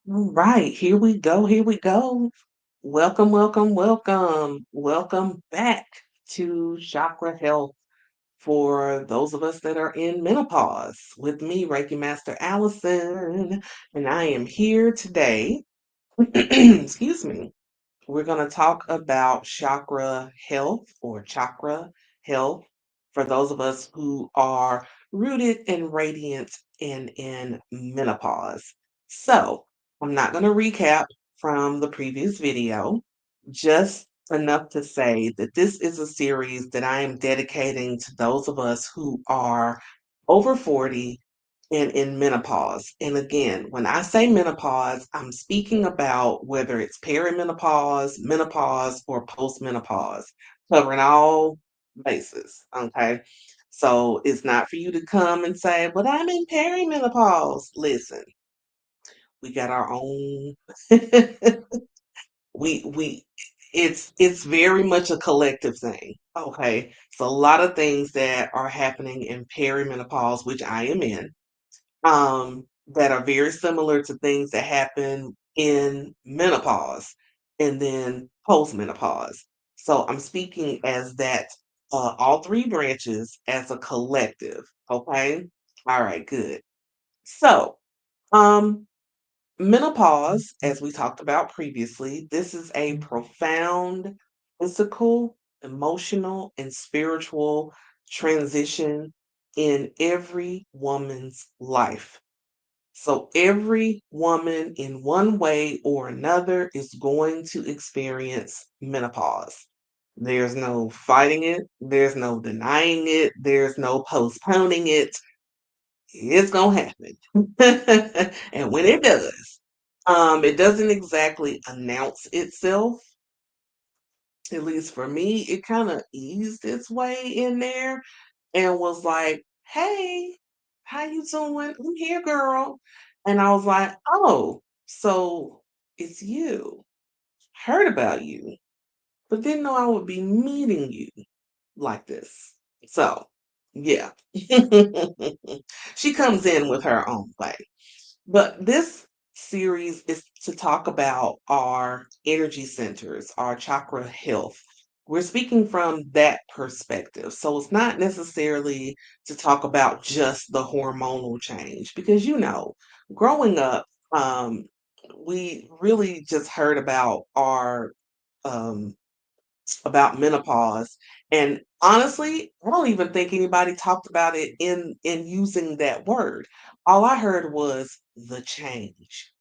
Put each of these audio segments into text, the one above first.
All right, here we go. Here we go. Welcome, welcome, welcome. Welcome back to Chakra Health for those of us that are in menopause with me, Reiki Master Allison. And I am here today. Excuse me. We're going to talk about chakra health or chakra health for those of us who are rooted and radiant and in menopause. So, I'm not going to recap from the previous video, just enough to say that this is a series that I am dedicating to those of us who are over 40 and in menopause. And again, when I say menopause, I'm speaking about whether it's perimenopause, menopause, or postmenopause, covering all bases. Okay. So it's not for you to come and say, but I'm in perimenopause. Listen, we got our own we it's very much a collective thing. Okay. So a lot of things that are happening in perimenopause, which I am in, that are very similar to things that happen in menopause and then postmenopause. So I'm speaking as that all three branches as a collective. Okay. All right, good. So, um, menopause, as we talked about previously, this is a profound physical, emotional, and spiritual transition in every woman's life. So every woman in one way or another is going to experience menopause. There's no fighting it, there's no denying it, there's no postponing it. It's gonna happen. And when it does, it doesn't exactly announce itself. At least for me, it kind of eased its way in there and was like, "Hey, how you doing? I'm here, girl." And I was like, "Oh, so it's you. Heard about you, but didn't know I would be meeting you like this." So, yeah. She comes in with her own way. But this series is to talk about our energy centers, our chakra health. We're speaking from that perspective. So it's not necessarily to talk about just the hormonal change because, growing up, um, we really just heard um, about menopause. And honestly, I don't even think anybody talked about it in using that word. All I heard was the change.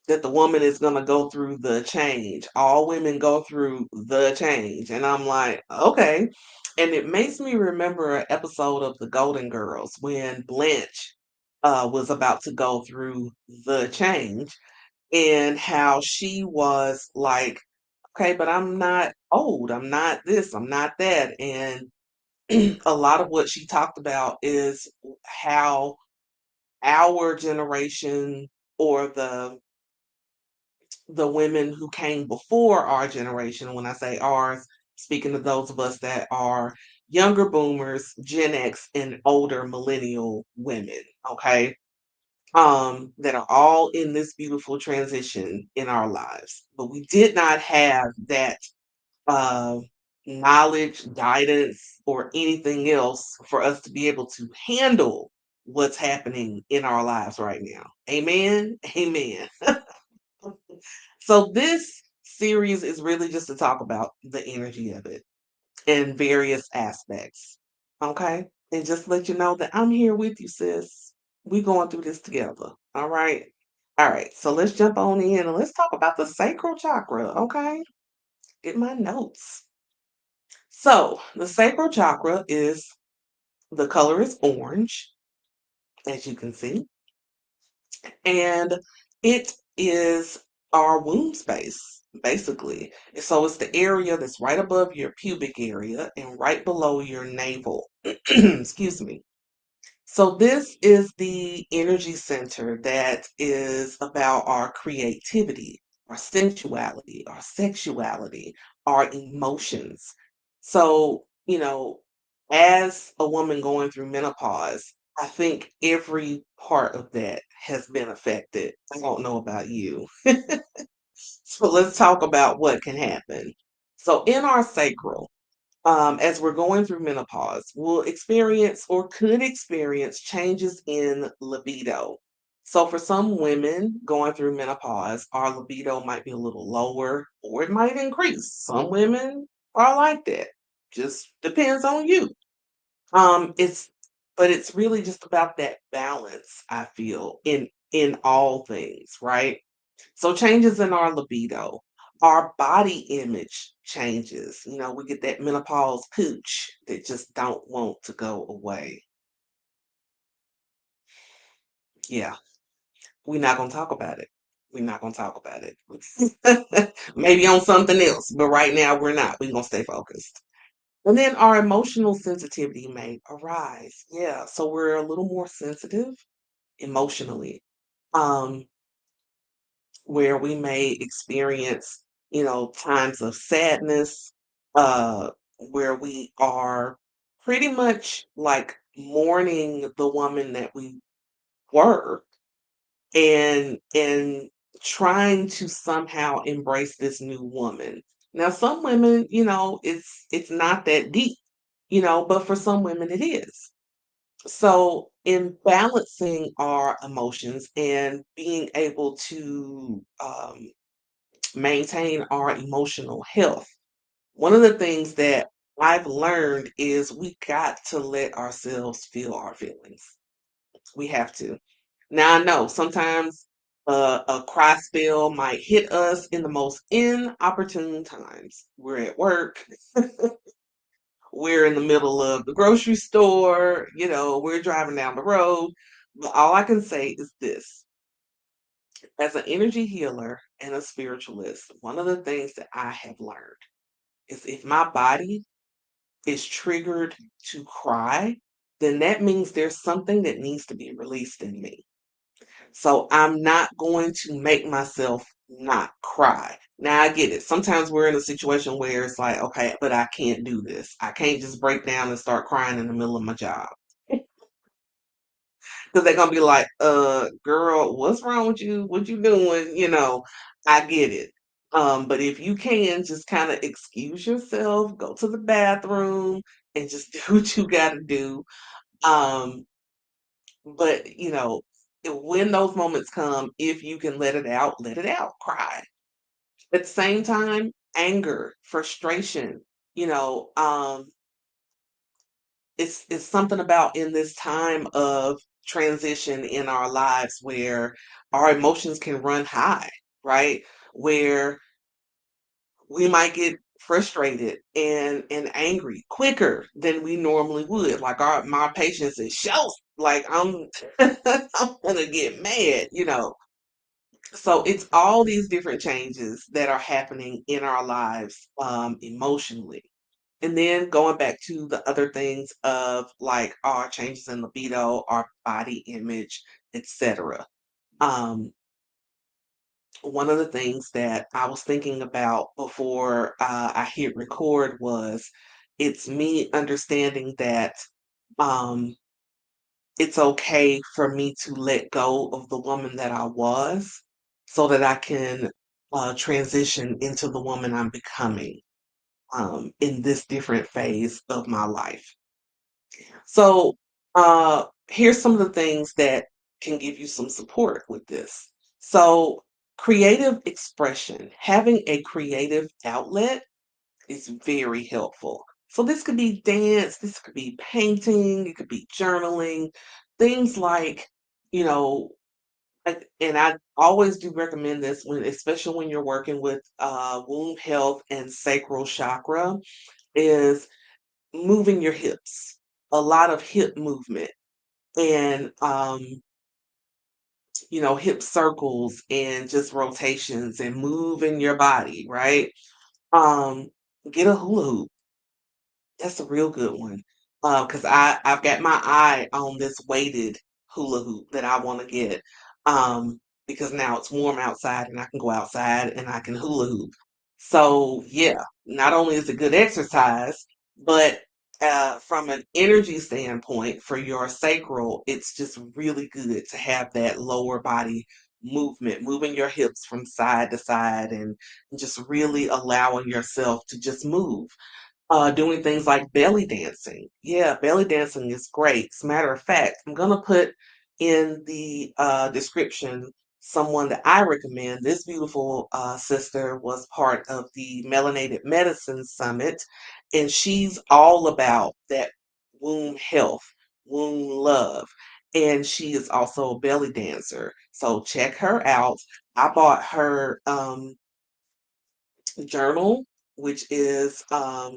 That the woman is gonna go through the change. All women go through the change. And I'm like, okay. And it makes me remember an episode of The Golden Girls when Blanche was about to go through the change and how she was like, okay, but I'm not old. I'm not this. I'm not that. And a lot of what she talked about is how our generation or the women who came before our generation, when I say ours, speaking of those of us that are younger boomers, Gen X, and older millennial women, okay, that are all in this beautiful transition in our lives. But we did not have that uh, knowledge, guidance, or anything else for us to be able to handle what's happening in our lives right now. Amen. Amen. So this series is really just to talk about the energy of it in various aspects. Okay? And just let you know that I'm here with you, sis. We going through this together. All right. All right. So let's jump on in and let's talk about the sacral chakra. Okay. Get my notes. So the sacral chakra is the color is orange, as you can see, and it is our womb space, basically. So it's the area that's right above your pubic area and right below your navel. Excuse me. So this is the energy center that is about our creativity, our sensuality, our sexuality, our emotions. So, as a woman going through menopause, I think every part of that has been affected. I don't know about you. So let's talk about what can happen. So in our sacral, as we're going through menopause, we'll experience or could experience changes in libido. So for some women going through menopause, our libido might be a little lower or it might increase. Some women are like that. Just depends on you. It's but it's really just about that balance, I feel, in all things, right? So changes in our libido, our body image changes. You know, we get that menopause pooch that just don't want to go away. Yeah, we're not gonna talk about it. We're not gonna talk about it. Maybe on something else, but right now we're not. We're gonna stay focused. And then our emotional sensitivity may arise. Yeah, so we're a little more sensitive emotionally. Um, where we may experience, times of sadness, where we are pretty much like mourning the woman that we were and trying to somehow embrace this new woman. Now some women, it's not that deep, but for some women it is. So, in balancing our emotions and being able to maintain our emotional health, one of the things that I've learned is we got to let ourselves feel our feelings. We have to. Now, I know sometimes a cry spell might hit us in the most inopportune times. We're at work, we're in the middle of the grocery store, we're driving down the road. But all I can say is this: as an energy healer and a spiritualist, one of the things that I have learned is if my body is triggered to cry, then that means there's something that needs to be released in me. So I'm not going to make myself not cry. Now I get it. Sometimes we're in a situation where it's like, okay, but I can't do this. I can't just break down and start crying in the middle of my job. Because they're gonna be like, girl, what's wrong with you? What you doing? I get it. But if you can just kind of excuse yourself, go to the bathroom and just do what you gotta do. Um, but when those moments come, if you can let it out, cry. At the same time, anger, frustration, you know, um, it's something about in this time of transition in our lives where our emotions can run high, right? Where we might get frustrated and angry quicker than we normally would. Like our my patience is show. Like I'm I'm gonna get mad. So it's all these different changes that are happening in our lives emotionally. And then going back to the other things of like our changes in libido, our body image, etc. Um, one of the things that I was thinking about before I hit record was it's me understanding that um, it's okay for me to let go of the woman that I was so that I can transition into the woman I'm becoming in this different phase of my life. So, here's some of the things that can give you some support with this. So, creative expression, having a creative outlet is very helpful. So, this could be dance, this could be painting, it could be journaling, things like, you know, and I always do recommend this when, especially when you're working with womb health and sacral chakra, is moving your hips, a lot of hip movement and hip circles and just rotations and moving your body, right? Um, get a hula hoop. That's a real good one. Because I've got my eye on this weighted hula hoop that I want to get. Because now it's warm outside and I can go outside and I can hula hoop. So yeah, not only is it good exercise, but from an energy standpoint for your sacral, it's just really good to have that lower body movement, moving your hips from side to side and just really allowing yourself to just move. Doing things like belly dancing. Yeah, belly dancing is great. As a matter of fact, I'm gonna put in the description someone that I recommend. This beautiful sister was part of the Melanated Medicine Summit, and she's all about that womb health, womb love, and she is also a belly dancer. So check her out. I bought her journal, which is a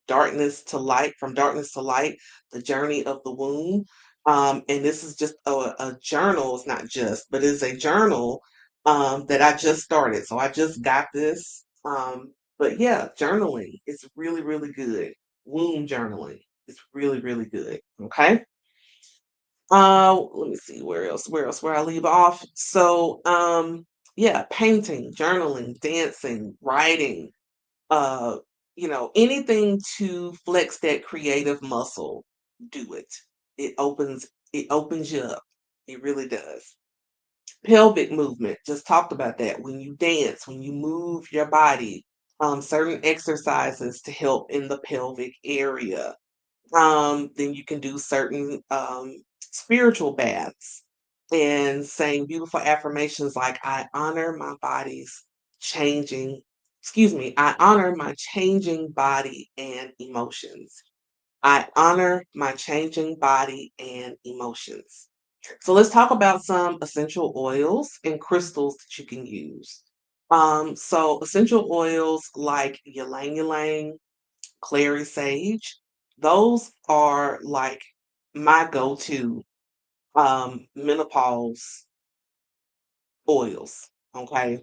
darkness to light, the journey of the womb. And this is just a journal. It's not just, but it's a journal that I just started. So I just got this. But yeah, journaling is really, really good. Womb journaling is really, really good. Okay. Let me see where I leave off. So, yeah, painting, journaling, dancing, writing, uh, anything to flex that creative muscle, do it. It opens you up. It really does. Pelvic movement, just talked about that. When you dance, when you move your body, certain exercises to help in the pelvic area. Then you can do certain spiritual baths and saying beautiful affirmations like, I honor my body's changing, excuse me, I honor my changing body and emotions. I honor my changing body and emotions. So let's talk about some essential oils and crystals that you can use. So essential oils like ylang ylang, clary sage. Those are like my go-to menopause oils. Okay.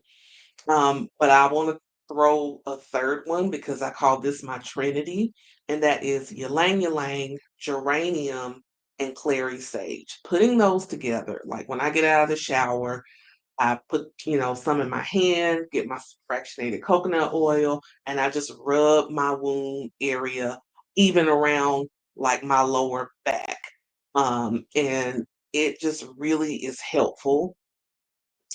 But I want to throw a third one because I call this my trinity, and that is ylang ylang, geranium, and clary sage. Putting those together, like when I get out of the shower, I put, some in my hand, get my fractionated coconut oil, and I just rub my wound area, even around like my lower back. And it just really is helpful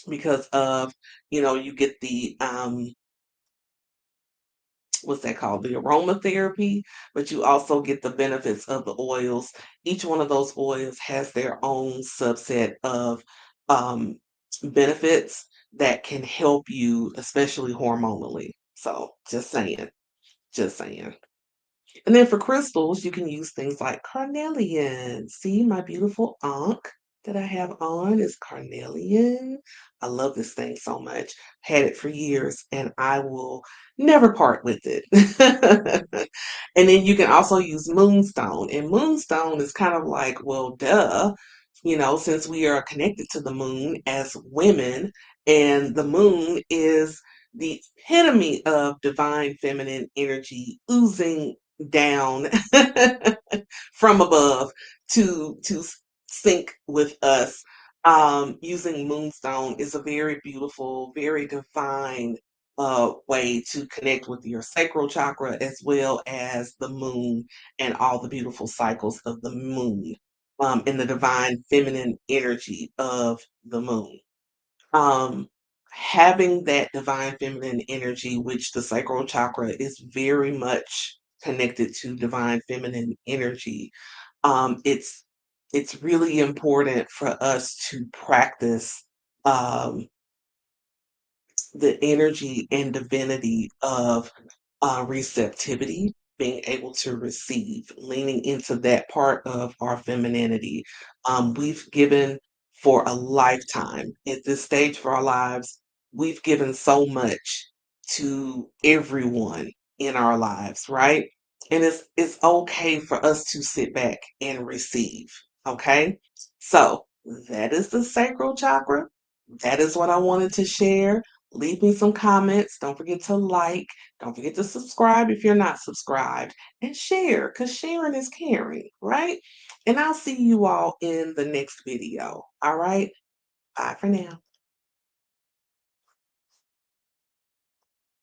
because of, you get the what's that called? The aromatherapy, but you also get the benefits of the oils. Each one of those oils has their own subset of um, benefits that can help you, especially hormonally. So just saying. And then for crystals, you can use things like carnelian. See, my beautiful ankh that I have on is carnelian. I love this thing so much. Had it for years and I will never part with it. And then you can also use moonstone. And moonstone is kind of like, well, duh, since we are connected to the moon as women, and the moon is the epitome of divine feminine energy oozing down from above to sync with us. Using moonstone is a very beautiful, very divine way to connect with your sacral chakra as well as the moon and all the beautiful cycles of the moon, and the divine feminine energy of the moon. um Having that divine feminine energy, which the sacral chakra is very much connected to divine feminine energy. Um it's it's really important for us to practice um the energy and divinity of receptivity, being able to receive, leaning into that part of our femininity. We've given for a lifetime at this stage of our lives, we've given so much to everyone in our lives, right? And it's okay for us to sit back and receive. Okay. So that is the sacral chakra. That is what I wanted to share. Leave me some comments. Don't forget to like. Don't forget to subscribe if you're not subscribed. And share, because sharing is caring, right? And I'll see you all in the next video. All right? Bye for now.